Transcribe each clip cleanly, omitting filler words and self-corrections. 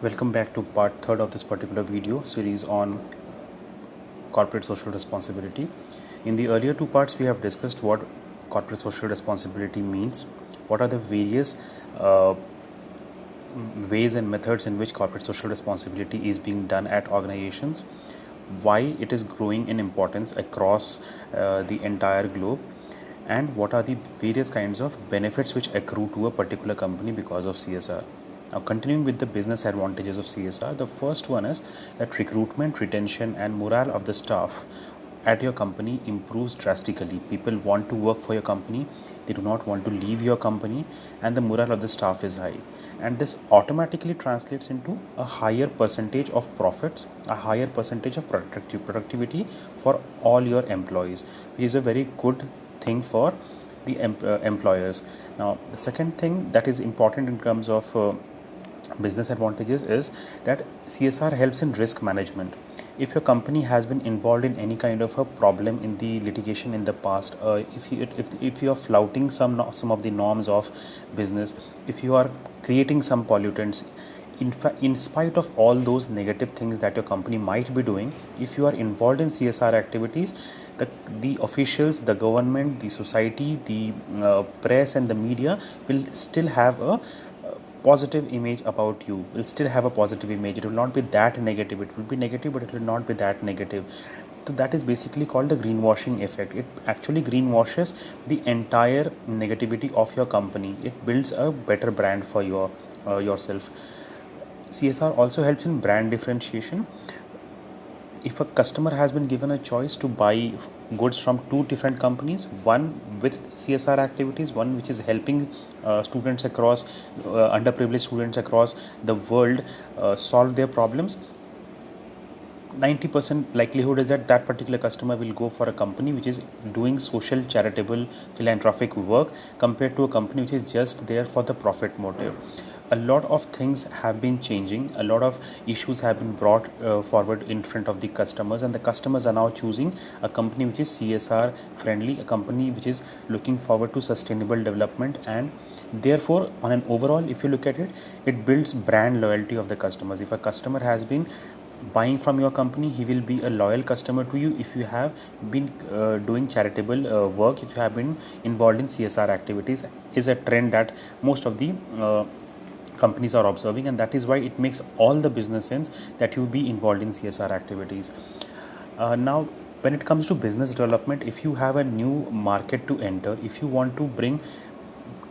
Welcome back to part third of this particular video series on corporate social responsibility. In the earlier two parts, we have discussed what corporate social responsibility means, what are the various uh, ways and methods in which corporate social responsibility is being done at organizations, why it is growing in importance across the entire globe, and what are the various kinds of benefits which accrue to a particular company because of CSR. Now, continuing with the business advantages of CSR, the first one is that recruitment, retention, and morale of the staff at your company improves drastically. People want to work for your company, they do not want to leave your company, and the morale of the staff is high. And this automatically translates into a higher percentage of profits, a higher percentage of productivity for all your employees, which is a very good thing for the employers. Now, the second thing that is important in terms of business advantages is that CSR helps in risk management. If your company has been involved in any kind of a problem in the litigation in the past, if you are flouting some of the norms of business, if you are creating some pollutants, in spite of all those negative things that your company might be doing, if you are involved in CSR activities, the officials, the government, the society, the press and the media will still have a positive image about you, will still have a positive image. It will not be that negative. It will be negative, but it will not be that negative. So that is basically called the greenwashing effect. It actually greenwashes the entire negativity of your company. It builds a better brand for yourself. CSR also helps in brand differentiation. If a customer has been given a choice to buy goods from two different companies, one with CSR activities, one which is helping students across underprivileged students across the world solve their problems, 90% likelihood is that that particular customer will go for a company which is doing social, charitable, philanthropic work compared to a company which is just there for the profit motive. A lot of things have been changing, a lot of issues have been brought forward in front of the customers, and the customers are now choosing a company which is CSR friendly, a company which is looking forward to sustainable development. And therefore, on an overall, if you look at it, it builds brand loyalty of the customers. If a customer has been buying from your company, he will be a loyal customer to you if you have been doing charitable work, if you have been involved in CSR activities, is a trend that most of the companies are observing, and that is why it makes all the business sense that you be involved in CSR activities. Now, when it comes to business development, if you have a new market to enter, if you want to bring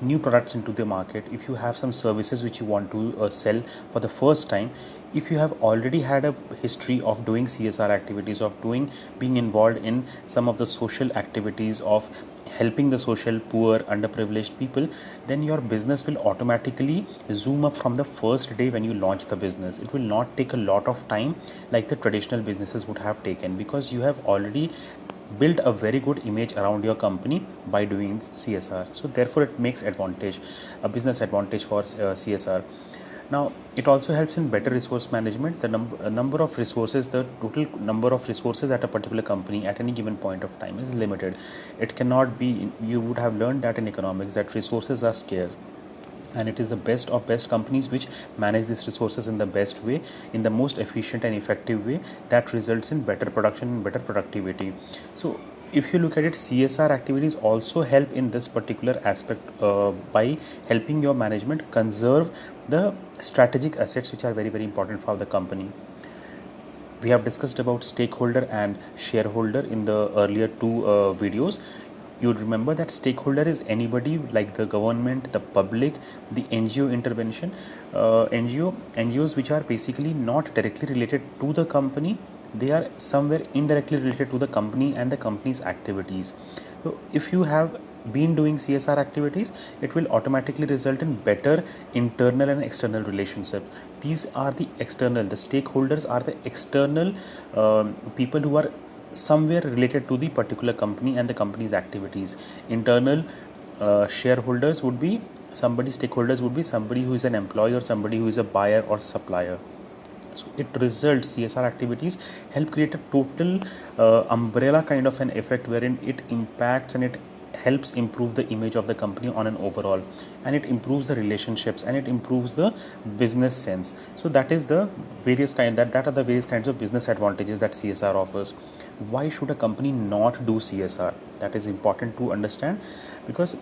new products into the market, if you have some services which you want to sell for the first time, if you have already had a history of doing CSR activities, of being involved in some of the social activities, of helping the social poor underprivileged people, then your business will automatically zoom up from the first day when you launch the business. It will not take a lot of time like the traditional businesses would have taken, because you have already build a very good image around your company by doing CSR. So therefore it makes a business advantage for CSR. Now, it also helps in better resource management. The number of resources, the total number of resources at a particular company at any given point of time is limited. It cannot be, you would have learned that in economics, that resources are scarce, and it is the best of best companies which manage these resources in the best way, in the most efficient and effective way, that results in better production and better productivity. So if you look at it, CSR activities also help in this particular aspect by helping your management conserve the strategic assets which are very, very important for the company. We have discussed about stakeholder and shareholder in the earlier two videos. You'd remember that stakeholder is anybody like the government, the public, the NGO intervention, NGOs which are basically not directly related to the company, they are somewhere indirectly related to the company and the company's activities. So if you have been doing CSR activities, it will automatically result in better internal and external relationship. These are the external, the stakeholders are the external people who are somewhere related to the particular company and the company's activities. Internal shareholders would be somebody, stakeholders would be somebody who is an employee or somebody who is a buyer or supplier. So it results, CSR activities help create a total umbrella kind of an effect wherein it impacts and it helps improve the image of the company on an overall, and it improves the relationships, and it improves the business sense. So that is the that are the various kinds of business advantages that CSR offers. Why should a company not do CSR? That is important to understand, because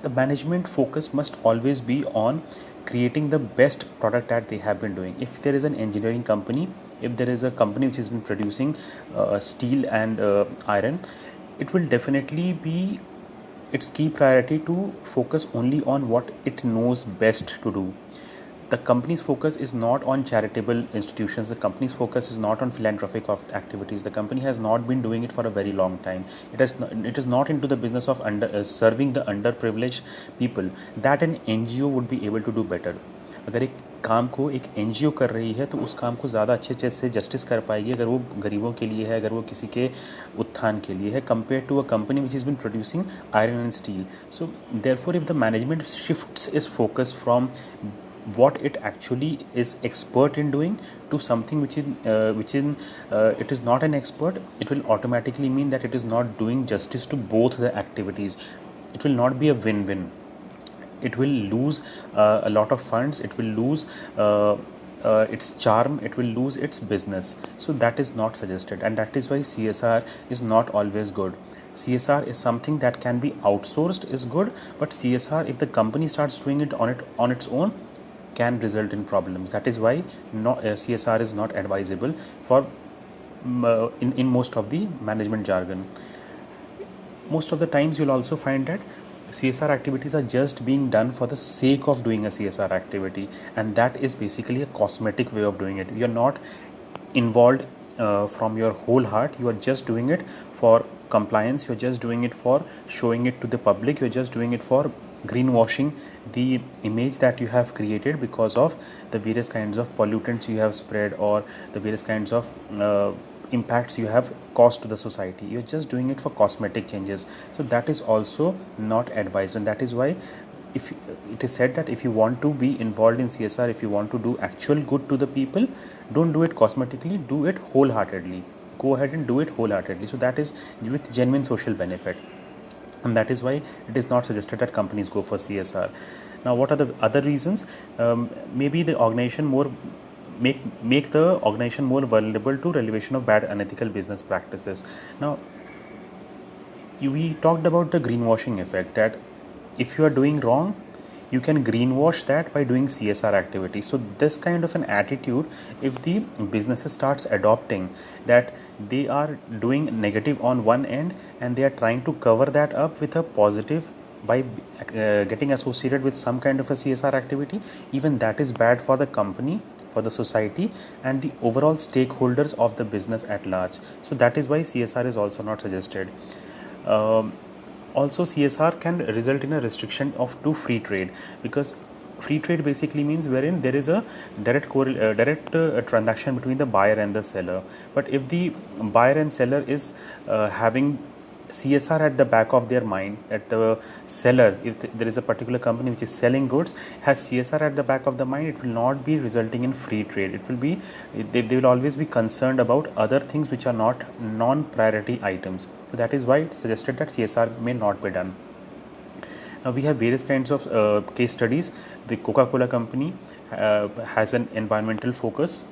the management focus must always be on creating the best product that they have been doing. If there is an engineering company, if there is a company which has been producing steel and iron, it will definitely be its key priority to focus only on what it knows best to do. The company's focus is not on charitable institutions. The company's focus is not on philanthropic activities. The company has not been doing it for a very long time. It is not into the business of serving the underprivileged people. That an NGO would be able to do better. अगर एक काम को एक NGO कर रही है तो उस काम को ज़्यादा अच्छे से जस्टिस कर पाएगी अगर वो गरीबों के लिए है, अगर वो किसी के उत्थान के लिए है, compare to a company which is been producing iron and steel. So therefore if the management shifts is focus from what it actually is expert in doing to something it is not an expert, it will automatically mean that it is not doing justice to both the activities. It will not be a win-win. It will lose a lot of funds, it will lose its charm, it will lose its business. So that is not suggested, and that is why CSR is not always good. CSR is something that can be outsourced is good, but CSR, if the company starts doing it on its own, can result in problems. That is why CSR is not advisable for in most of the management jargon. Most of the times you'll also find that CSR activities are just being done for the sake of doing a CSR activity, and that is basically a cosmetic way of doing it. You're not involved from your whole heart. You are just doing it for compliance, you're just doing it for showing it to the public, you're just doing it for greenwashing the image that you have created because of the various kinds of pollutants you have spread, or the various kinds of impacts you have caused to the society. You're just doing it for cosmetic changes. So that is also not advised, and that is why if it is said that if you want to be involved in CSR, if you want to do actual good to the people, don't do it cosmetically, do it wholeheartedly. Go ahead and do it wholeheartedly. So that is with genuine social benefit, and that is why it is not suggested that companies go for CSR. Now, what are the other reasons? Maybe the organization more make the organization more vulnerable to revelation of bad unethical business practices. Now, we talked about the greenwashing effect, that if you are doing wrong, you can greenwash that by doing CSR activities. So this kind of an attitude, if the businesses starts adopting, that they are doing negative on one end and they are trying to cover that up with a positive by getting associated with some kind of a CSR activity, even that is bad for the company, for the society, and the overall stakeholders of the business at large. So that is why CSR is also not suggested. Also, CSR can result in a restriction to free trade, because free trade basically means wherein there is a direct transaction between the buyer and the seller. But if the buyer and seller is having CSR at the back of their mind, that the seller, if there is a particular company which is selling goods, has CSR at the back of the mind, it will not be resulting in free trade. It will be, they will always be concerned about other things which are not non-priority items. So that is why it's suggested that CSR may not be done. Now we have various kinds of case studies. The Coca-Cola company has an environmental focus,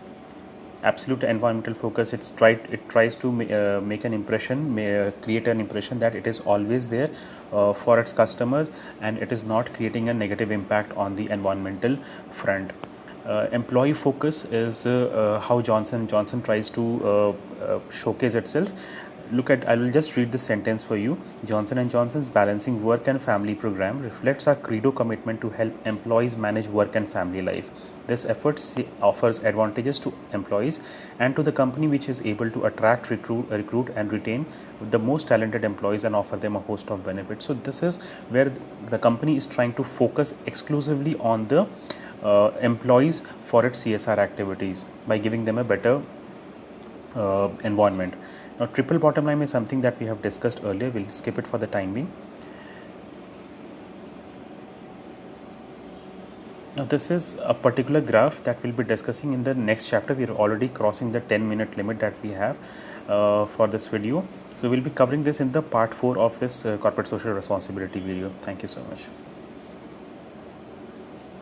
absolute environmental focus. It tries to make an impression, create an impression that it is always there for its customers, and it is not creating a negative impact on the environmental front. Employee focus is how Johnson & Johnson tries to showcase itself. I will just read this sentence for you. Johnson & Johnson's Balancing Work and Family program reflects our credo commitment to help employees manage work and family life. This effort offers advantages to employees and to the company, which is able to attract, recruit and retain the most talented employees and offer them a host of benefits. So this is where the company is trying to focus exclusively on the employees for its CSR activities by giving them a better environment. Now, triple bottom line is something that we have discussed earlier. We'll skip it for the time being. Now, this is a particular graph that we'll be discussing in the next chapter. We are already crossing the 10-minute limit that we have. for this video. So we'll be covering this in the part 4 of this corporate social responsibility video. Thank you so much.